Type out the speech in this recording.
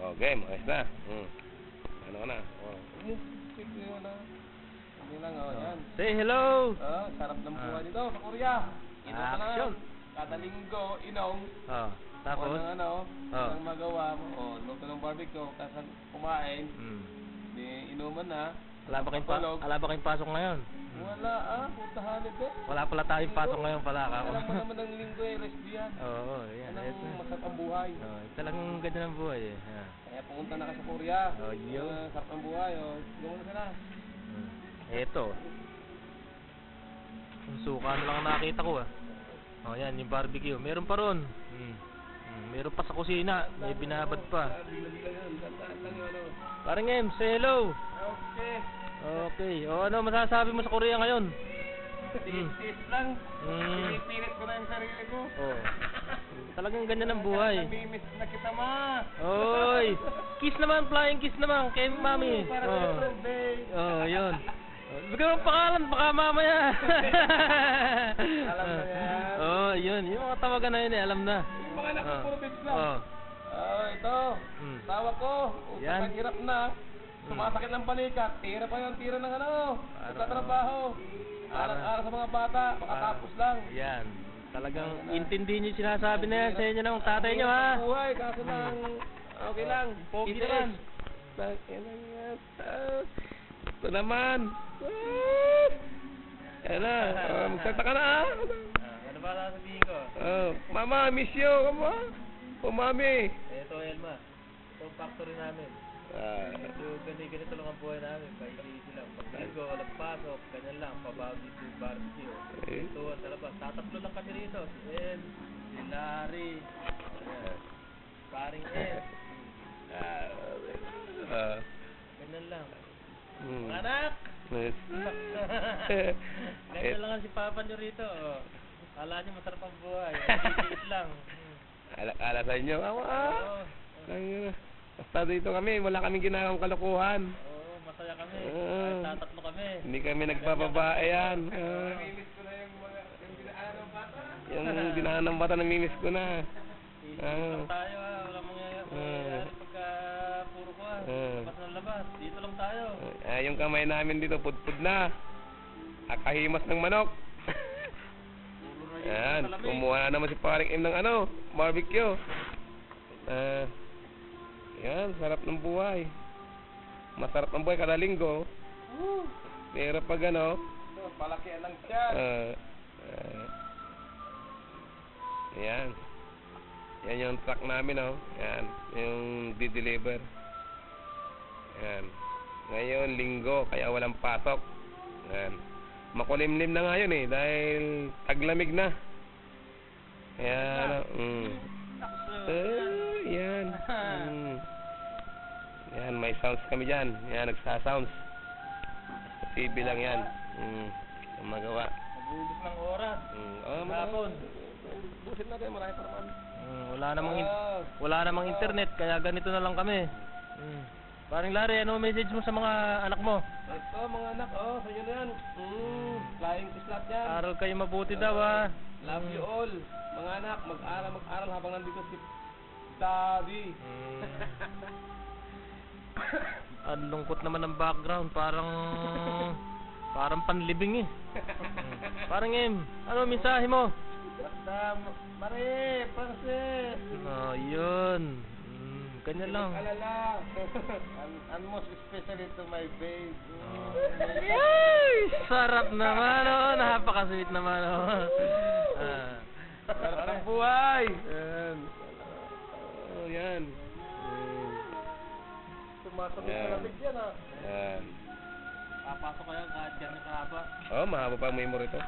Oh, game. Ayos na. Ano ka na? Oh. Hindi lang, yan. Say hello! Sarap ng buhay dito sa Korea. Inom ka Action. na. Kada linggo, inom. Tapos? Ang magawa mo. Luto ng barbecue. Kasi kumain. Di inuman na. Wala ba kayong pasok ngayon? Wala puntahan ito. Wala pala tayong pasok ngayon pala. Alam mo naman ng linggo lesbian. Oo, yan. Anong masarap ang buhay. Talagang ganyan ang buhay eh. Kaya pumunta na ka sa Korea. Yun. Sarap ang buhay. Gawin na sila. Eto. Yung suka na lang nakita ko yan, yung barbecue. Meron pa ron. Meron pa sa kusina. May binabad pa. Parang em, say hello. Okay. Ano masasabi mo sa Korea ngayon? Tiis lang. Pinipilit ko na yung sarili ko. Talagang ganyan ang buhay. Namimiss na kita, ma. Oy! Kiss naman, flying kiss naman kay mami. Para sa birthday. Yun. Bigyan mo pangalan, baka mamaya. Alam na yan. Yun. Yung mga tawagan na yun alam na. Yung mga nakapurubit lang. Ito. Tawa ko. Yan. Hirap na. Sumasakit ng balikat. Tira pa yung tira ng nagtatrabaho. Aral sa mga bata. Makatapos lang. Yan. Talagang intindihin niyo yung sinasabi na yan sa inyo ng tatay niyo, ha? Buhay, kaso lang, okay lang. Pogi naman. Ito naman. Yan na. Magsalta ka na, ha? Ano ba sasabihin ko? Mama, miss you. Come on. Mami. Ito, Elma. Ito factory namin. Ganito lang ang buhay namin. Pailisi lang. Pag linggo, walang pasok. Ganyan lang. Pabaw dito yung barbecue. Ito, sa labas. Tatatlo lang kami rito. Si El, si Larry, paring El. Ganyan lang. Mga anak! Ganyan lang si Papa nyo rito. Kala nyo masarap ang buhay. Tiis lang. Ala sa inyo. Basta dito kami, wala kaming ginagawang kalokohan. Masaya kami. Kahit tatatlo kami. Hindi kami nagbababae yan. Namimiss ko na yung dinaan ng bata. Yung dinaan ng bata, namimiss ko na. Dito lang tayo, wala mangyayari pagka puro ko labas ng labas. Dito lang tayo. Yung kamay namin dito, pudpud na. Akahimas ng manok. Yan, kumuha na naman si paring M ng barbecue. Yan, sarap ng buhay. Masarap ng buhay kada linggo. Pero pag Palakihan lang siya. Yan. Yan yung truck namin, Yan, yung di-deliver. Yan. Ngayon, linggo, kaya walang pasok. Yan. Makulimlim na ngayon dahil taglamig na. Kaya, yan. Yan, may sounds kami dyan. Yan, nagsasounds. TV lang yan. Ang magawa. Nag-uubos ng oras. Hapon. Busin natin, marami pa naman. Wala namang internet, kaya ganito na lang kami. Paring Larry, ano message mo sa mga anak mo? Ito, mga anak, sa inyo na yan. Flying kiss lahat yan. Aral kayo mabuti daw, Love you all. Mga anak, mag-aral habang nandito si Daddy. Ang lungkot naman ng background, parang panlibing Parang ano mensahe mo? Basta, Mare, Francis. Yun. Ganyan lang. Alala. And most especially to my babe. Sarap naman, napaka-sweet naman, Sarap ng buhay. Yan. Sumasabi sa lamig yan, Yan. Papasok kayo kahit yan yung kahaba. Mahaba pa ang memory to.